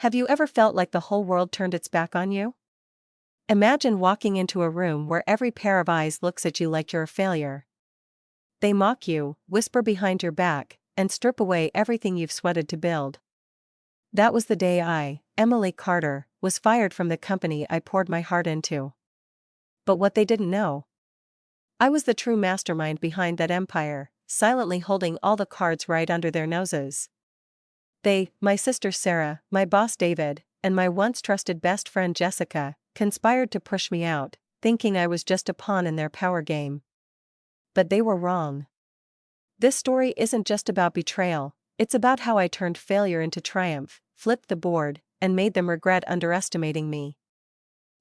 Have you ever felt like the whole world turned its back on you? Imagine walking into a room where every pair of eyes looks at you like you're a failure. They mock you, whisper behind your back, and strip away everything you've sweated to build. That was the day I, Emily Carter, was fired from the company I poured my heart into. But what they didn't know. I was the true mastermind behind that empire, silently holding all the cards right under their noses. They, my sister Sarah, my boss David, and my once trusted best friend Jessica, conspired to push me out, thinking I was just a pawn in their power game. But they were wrong. This story isn't just about betrayal, it's about how I turned failure into triumph, flipped the board, and made them regret underestimating me.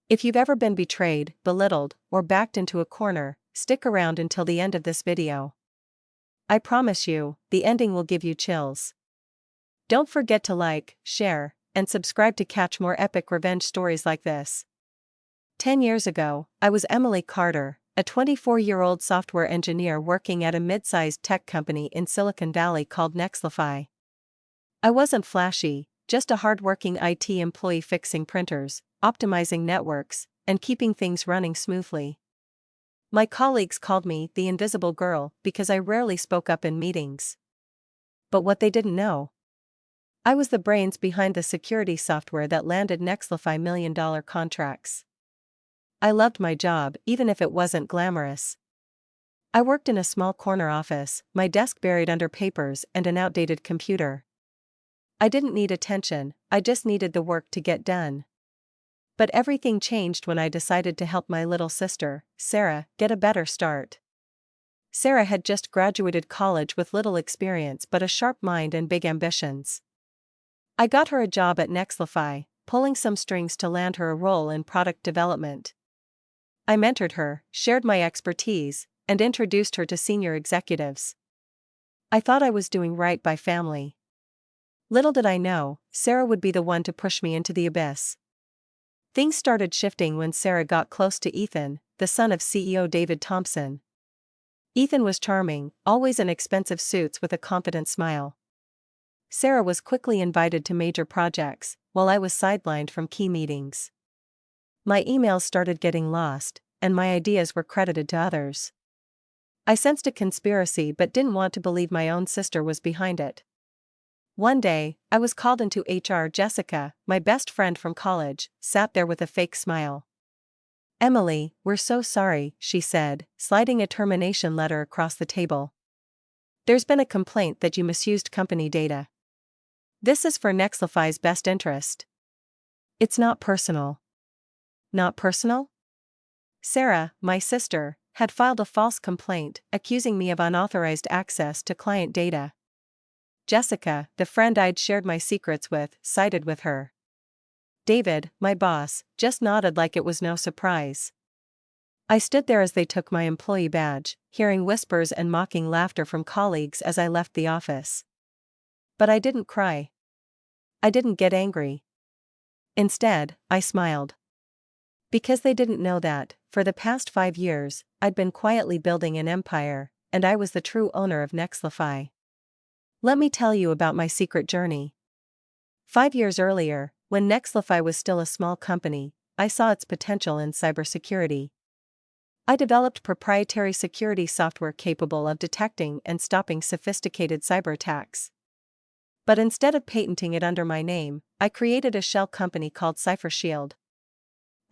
If you've ever been betrayed, belittled, or backed into a corner, stick around until the end of this video. I promise you, the ending will give you chills. Don't forget to like, share, and subscribe to catch more epic revenge stories like this. 10 years ago, I was Emily Carter, a 24-year-old software engineer working at a mid-sized tech company in Silicon Valley called Nexlify. I wasn't flashy, just a hard-working IT employee fixing printers, optimizing networks, and keeping things running smoothly. My colleagues called me the invisible girl because I rarely spoke up in meetings. But what they didn't know. I was the brains behind the security software that landed Nexlify million-dollar contracts. I loved my job even if it wasn't glamorous. I worked in a small corner office, my desk buried under papers and an outdated computer. I didn't need attention, I just needed the work to get done. But everything changed when I decided to help my little sister, Sarah, get a better start. Sarah had just graduated college with little experience but a sharp mind and big ambitions. I got her a job at Nexlify, pulling some strings to land her a role in product development. I mentored her, shared my expertise, and introduced her to senior executives. I thought I was doing right by family. Little did I know, Sarah would be the one to push me into the abyss. Things started shifting when Sarah got close to Ethan, the son of CEO David Thompson. Ethan was charming, always in expensive suits with a confident smile. Sarah was quickly invited to major projects, while I was sidelined from key meetings. My emails started getting lost, and my ideas were credited to others. I sensed a conspiracy but didn't want to believe my own sister was behind it. One day, I was called into HR. Jessica, my best friend from college, sat there with a fake smile. "Emily, we're so sorry," she said, sliding a termination letter across the table. "There's been a complaint that you misused company data. This is for Nexlify's best interest. It's not personal." Not personal? Sarah, my sister, had filed a false complaint, accusing me of unauthorized access to client data. Jessica, the friend I'd shared my secrets with, sided with her. David, my boss, just nodded like it was no surprise. I stood there as they took my employee badge, hearing whispers and mocking laughter from colleagues as I left the office. But I didn't cry. I didn't get angry. Instead, I smiled. Because they didn't know that, for the past 5 years, I'd been quietly building an empire, and I was the true owner of Nexlify. Let me tell you about my secret journey. 5 years earlier, when Nexlify was still a small company, I saw its potential in cybersecurity. I developed proprietary security software capable of detecting and stopping sophisticated cyber attacks. But instead of patenting it under my name, I created a shell company called CipherShield.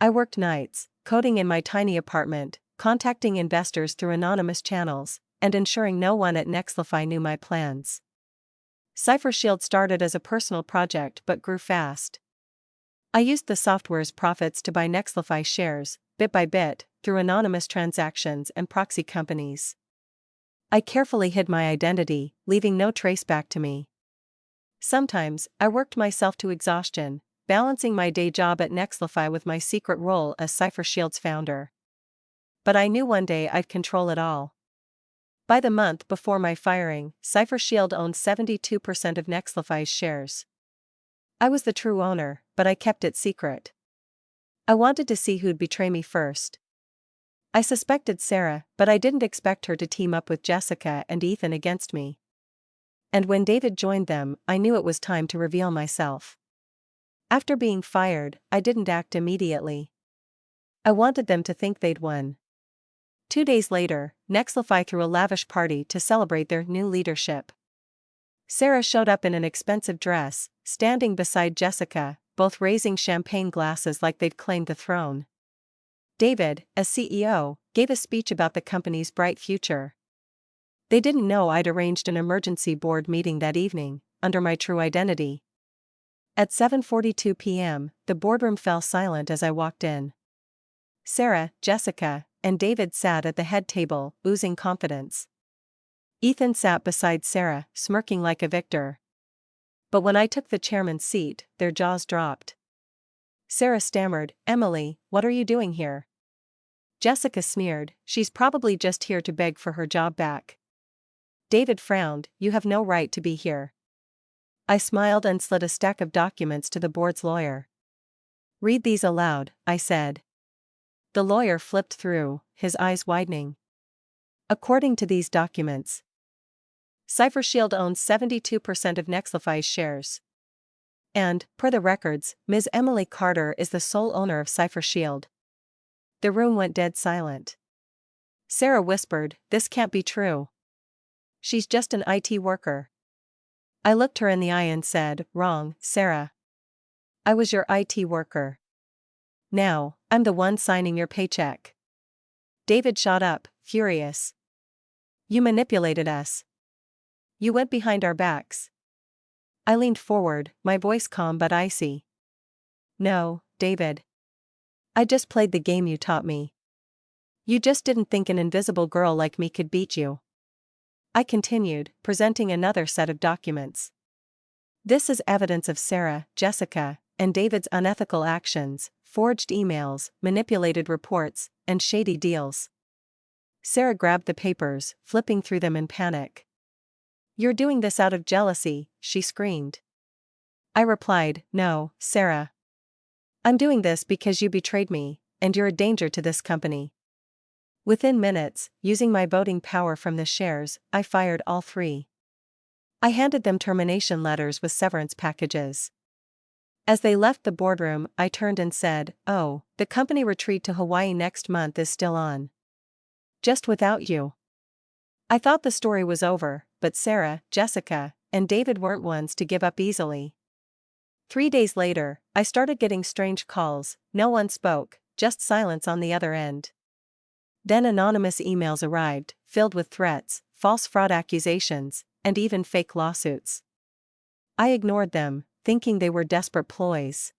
I worked nights, coding in my tiny apartment, contacting investors through anonymous channels, and ensuring no one at Nexlify knew my plans. CipherShield started as a personal project but grew fast. I used the software's profits to buy Nexlify shares, bit by bit, through anonymous transactions and proxy companies. I carefully hid my identity, leaving no trace back to me. Sometimes, I worked myself to exhaustion, balancing my day job at Nexlify with my secret role as CipherShield's founder. But I knew one day I'd control it all. By the month before my firing, CipherShield owned 72% of Nexlify's shares. I was the true owner, but I kept it secret. I wanted to see who'd betray me first. I suspected Sarah, but I didn't expect her to team up with Jessica and Ethan against me. And when David joined them, I knew it was time to reveal myself. After being fired, I didn't act immediately. I wanted them to think they'd won. 2 days later, Nexlify threw a lavish party to celebrate their new leadership. Sarah showed up in an expensive dress, standing beside Jessica, both raising champagne glasses like they'd claimed the throne. David, as CEO, gave a speech about the company's bright future. They didn't know I'd arranged an emergency board meeting that evening, under my true identity. At 7:42 p.m., the boardroom fell silent as I walked in. Sarah, Jessica, and David sat at the head table, oozing confidence. Ethan sat beside Sarah, smirking like a victor. But when I took the chairman's seat, their jaws dropped. Sarah stammered, "Emily, what are you doing here?" Jessica sneered, "She's probably just here to beg for her job back." David frowned, "You have no right to be here." I smiled and slid a stack of documents to the board's lawyer. "Read these aloud," I said. The lawyer flipped through, his eyes widening. According to these documents, CipherShield owns 72% of Nexlify's shares. And, per the records, Ms. Emily Carter is the sole owner of CipherShield. The room went dead silent. Sarah whispered, "This can't be true. She's just an IT worker." I looked her in the eye and said, "Wrong, Sarah. I was your IT worker. Now, I'm the one signing your paycheck." David shot up, furious. "You manipulated us. You went behind our backs." I leaned forward, my voice calm but icy. "No, David. I just played the game you taught me. You just didn't think an invisible girl like me could beat you." I continued, presenting another set of documents. "This is evidence of Sarah, Jessica, and David's unethical actions, forged emails, manipulated reports, and shady deals." Sarah grabbed the papers, flipping through them in panic. "You're doing this out of jealousy," she screamed. I replied, "No, Sarah. I'm doing this because you betrayed me, and you're a danger to this company." Within minutes, using my voting power from the shares, I fired all three. I handed them termination letters with severance packages. As they left the boardroom, I turned and said, "Oh, the company retreat to Hawaii next month is still on. Just without you." I thought the story was over, but Sarah, Jessica, and David weren't ones to give up easily. 3 days later, I started getting strange calls. No one spoke, just silence on the other end. Then anonymous emails arrived, filled with threats, false fraud accusations, and even fake lawsuits. I ignored them, thinking they were desperate ploys.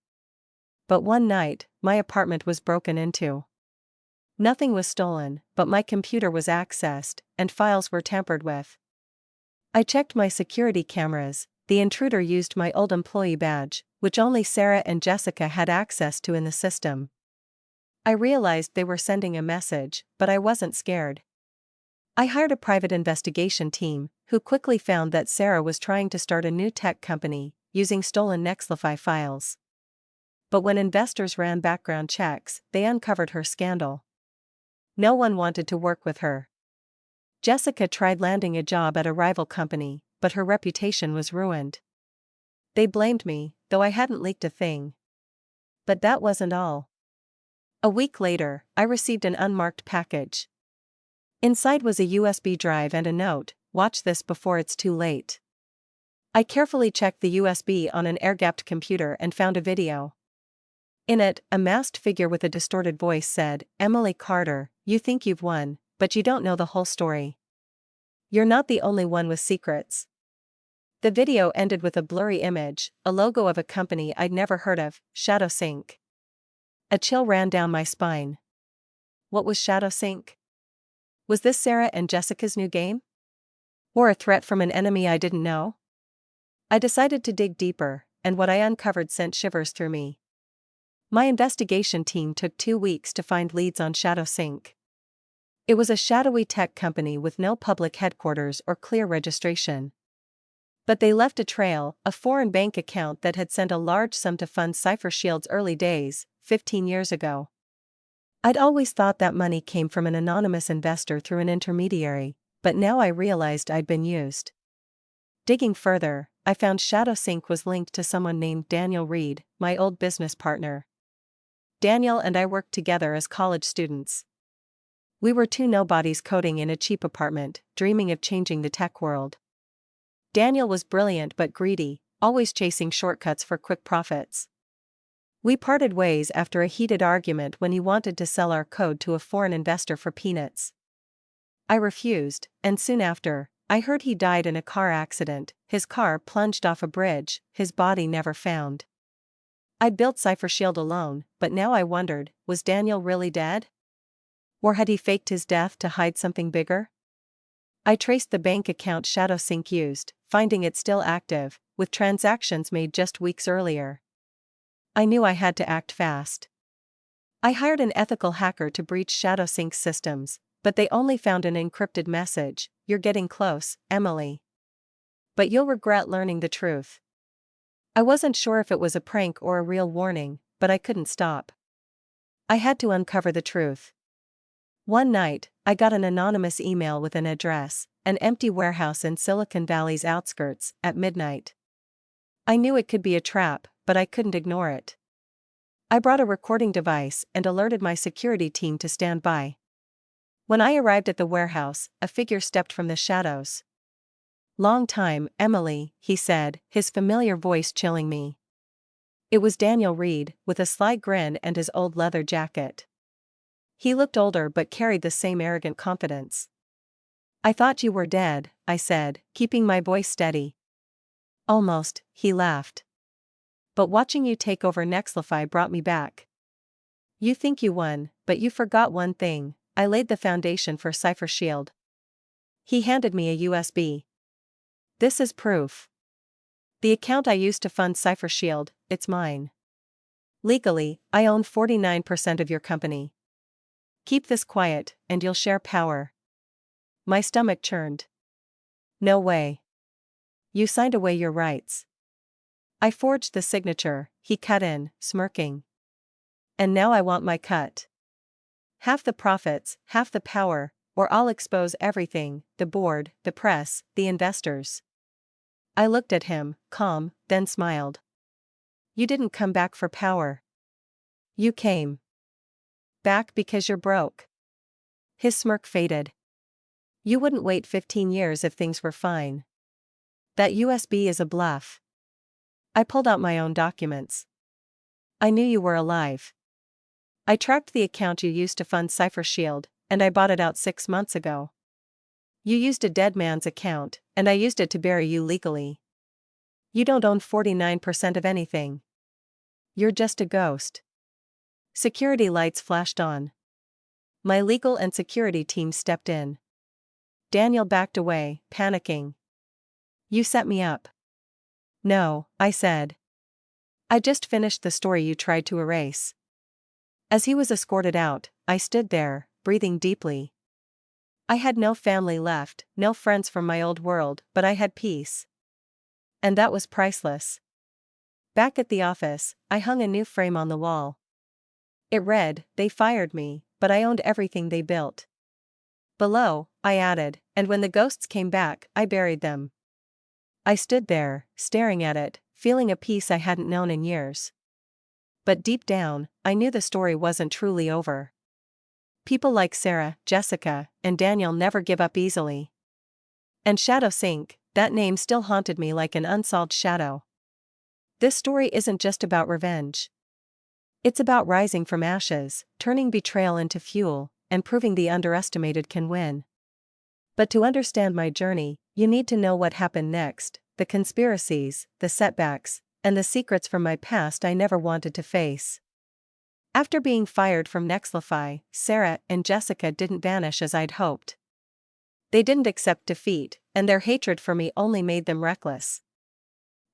But one night, my apartment was broken into. Nothing was stolen, but my computer was accessed, and files were tampered with. I checked my security cameras. The intruder used my old employee badge, which only Sarah and Jessica had access to in the system. I realized they were sending a message, but I wasn't scared. I hired a private investigation team, who quickly found that Sarah was trying to start a new tech company, using stolen Nexlify files. But when investors ran background checks, they uncovered her scandal. No one wanted to work with her. Jessica tried landing a job at a rival company, but her reputation was ruined. They blamed me, though I hadn't leaked a thing. But that wasn't all. A week later, I received an unmarked package. Inside was a USB drive and a note, "Watch this before it's too late." I carefully checked the USB on an air-gapped computer and found a video. In it, a masked figure with a distorted voice said, "Emily Carter, you think you've won, but you don't know the whole story. You're not the only one with secrets." The video ended with a blurry image, a logo of a company I'd never heard of, shadowy. A chill ran down my spine. What was shadowy? Was this Sarah and Jessica's new game? Or a threat from an enemy I didn't know? I decided to dig deeper, and what I uncovered sent shivers through me. My investigation team took 2 weeks to find leads on shadowy. It was a shadowy tech company with no public headquarters or clear registration. But they left a trail, a foreign bank account that had sent a large sum to fund CipherShield's early days, 15 years ago. I'd always thought that money came from an anonymous investor through an intermediary, but now I realized I'd been used. Digging further, I found ShadowSync was linked to someone named Daniel Reed, my old business partner. Daniel and I worked together as college students. We were two nobodies coding in a cheap apartment, dreaming of changing the tech world. Daniel was brilliant but greedy, always chasing shortcuts for quick profits. We parted ways after a heated argument when he wanted to sell our code to a foreign investor for peanuts. I refused, and soon after, I heard he died in a car accident. His car plunged off a bridge, his body never found. I'd built CipherShield alone, but now I wondered, was Daniel really dead? Or had he faked his death to hide something bigger? I traced the bank account ShadowSync used, finding it still active, with transactions made just weeks earlier. I knew I had to act fast. I hired an ethical hacker to breach ShadowSync's systems, but they only found an encrypted message: "You're getting close, Emily. But you'll regret learning the truth." I wasn't sure if it was a prank or a real warning, but I couldn't stop. I had to uncover the truth. One night, I got an anonymous email with an address, an empty warehouse in Silicon Valley's outskirts, at midnight. I knew it could be a trap, but I couldn't ignore it. I brought a recording device and alerted my security team to stand by. When I arrived at the warehouse, a figure stepped from the shadows. "Long time, Emily," he said, his familiar voice chilling me. It was Daniel Reed, with a sly grin and his old leather jacket. He looked older but carried the same arrogant confidence. "I thought you were dead," I said, keeping my voice steady. "Almost," he laughed. "But watching you take over Nexlify brought me back. You think you won, but you forgot one thing: I laid the foundation for CipherShield." He handed me a USB. "This is proof. The account I used to fund CipherShield, it's mine. Legally, I own 49% of your company. Keep this quiet, and you'll share power." My stomach churned. "No way. You signed away your rights." "I forged the signature," he cut in, smirking. "And now I want my cut. Half the profits, half the power, or I'll expose everything: the board, the press, the investors." I looked at him, calm, then smiled. "You didn't come back for power. You came back because you're broke." His smirk faded. "You wouldn't wait 15 years if things were fine. That USB is a bluff." I pulled out my own documents. "I knew you were alive. I tracked the account you used to fund CipherShield, and I bought it out 6 months ago. You used a dead man's account, and I used it to bury you legally. You don't own 49% of anything. You're just a ghost." Security lights flashed on. My legal and security team stepped in. Daniel backed away, panicking. "You set me up." "No," I said. "I just finished the story you tried to erase." As he was escorted out, I stood there, breathing deeply. I had no family left, no friends from my old world, but I had peace. And that was priceless. Back at the office, I hung a new frame on the wall. It read, "They fired me, but I owned everything they built." Below, I added, "And when the ghosts came back, I buried them." I stood there, staring at it, feeling a peace I hadn't known in years. But deep down, I knew the story wasn't truly over. People like Sarah, Jessica, and Daniel never give up easily. And ShadowSync, that name still haunted me like an unsolved shadow. This story isn't just about revenge. It's about rising from ashes, turning betrayal into fuel, and proving the underestimated can win. But to understand my journey, you need to know what happened next: the conspiracies, the setbacks, and the secrets from my past I never wanted to face. After being fired from Nexlify, Sarah and Jessica didn't vanish as I'd hoped. They didn't accept defeat, and their hatred for me only made them reckless.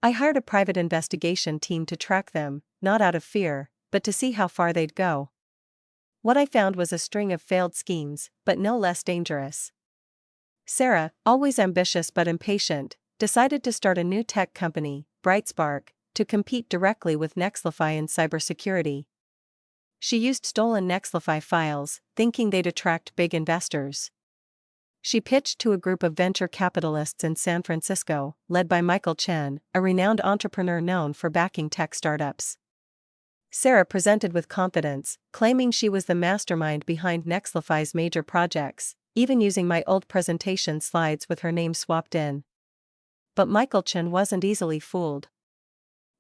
I hired a private investigation team to track them, not out of fear, but to see how far they'd go. What I found was a string of failed schemes, but no less dangerous. Sarah, always ambitious but impatient, decided to start a new tech company, Brightspark, to compete directly with Nexlify in cybersecurity. She used stolen Nexlify files, thinking they'd attract big investors. she pitched to a group of venture capitalists in San Francisco, led by Michael Chen, a renowned entrepreneur known for backing tech startups. Sarah presented with confidence, claiming she was the mastermind behind Nexlify's major projects, even using my old presentation slides with her name swapped in. But Michael Chen wasn't easily fooled.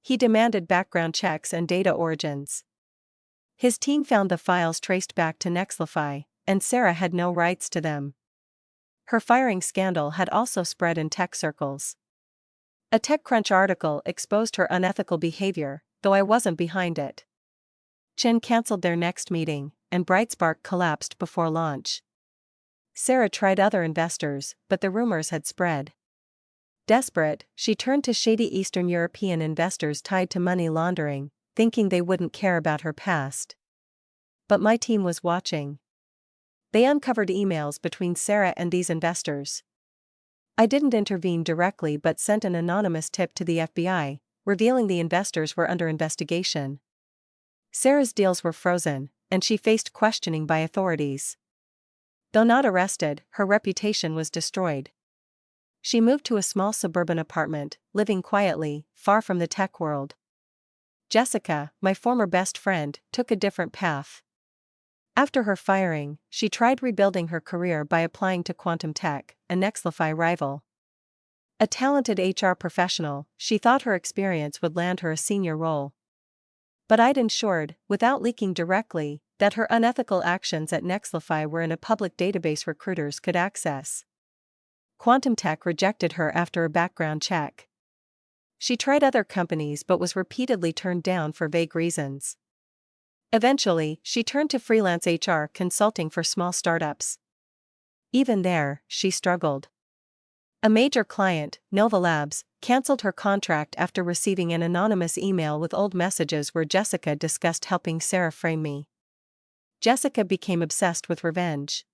He demanded background checks and data origins. His team found the files traced back to Nexlify, and Sarah had no rights to them. Her firing scandal had also spread in tech circles. A TechCrunch article exposed her unethical behavior, though I wasn't behind it. Chen cancelled their next meeting, and Brightspark collapsed before launch. Sarah tried other investors, but the rumors had spread. Desperate, she turned to shady Eastern European investors tied to money laundering, thinking they wouldn't care about her past. But my team was watching. They uncovered emails between Sarah and these investors. I didn't intervene directly but sent an anonymous tip to the FBI, revealing the investors were under investigation. Sarah's deals were frozen, and she faced questioning by authorities. Though not arrested, her reputation was destroyed. She moved to a small suburban apartment, living quietly, far from the tech world. Jessica, my former best friend, took a different path. After her firing, she tried rebuilding her career by applying to Quantum Tech, a Nexlify rival. A talented HR professional, she thought her experience would land her a senior role. But I'd ensured, without leaking directly, that her unethical actions at Nexlify were in a public database recruiters could access. Quantum Tech rejected her after a background check. She tried other companies but was repeatedly turned down for vague reasons. Eventually, she turned to freelance HR consulting for small startups. Even there, she struggled. A major client, Nova Labs, cancelled her contract after receiving an anonymous email with old messages where Jessica discussed helping Sarah frame me. Jessica became obsessed with revenge.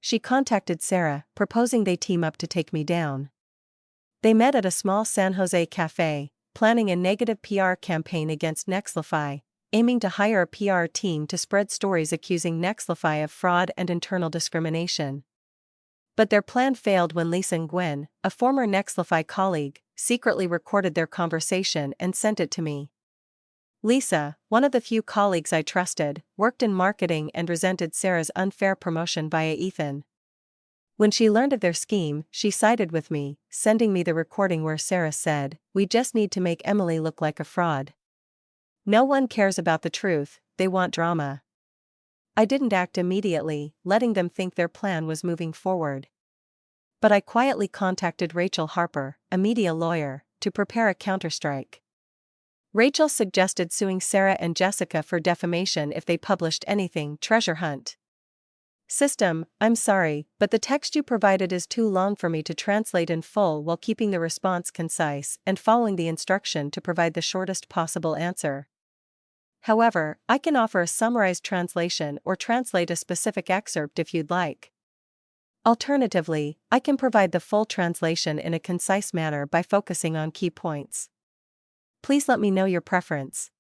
She contacted Sarah, proposing they team up to take me down. They met at a small San Jose cafe, planning a negative PR campaign against Nexlify, aiming to hire a PR team to spread stories accusing Nexlify of fraud and internal discrimination. But their plan failed when Lisa Nguyen, a former Nexlify colleague, secretly recorded their conversation and sent it to me. Lisa, one of the few colleagues I trusted, worked in marketing and resented Sarah's unfair promotion via Ethan. When she learned of their scheme, she sided with me, sending me the recording where Sarah said, "We just need to make Emily look like a fraud. No one cares about the truth, they want drama." I didn't act immediately, letting them think their plan was moving forward. But I quietly contacted Rachel Harper, a media lawyer, to prepare a counterstrike. Rachel suggested suing Sarah and Jessica for defamation if they published anything treasure hunt. System, I'm sorry, but the text you provided is too long for me to translate in full while keeping the response concise and following the instruction to provide the shortest possible answer. However, I can offer a summarized translation or translate a specific excerpt if you'd like. Alternatively, I can provide the full translation in a concise manner by focusing on key points. Please let me know your preference.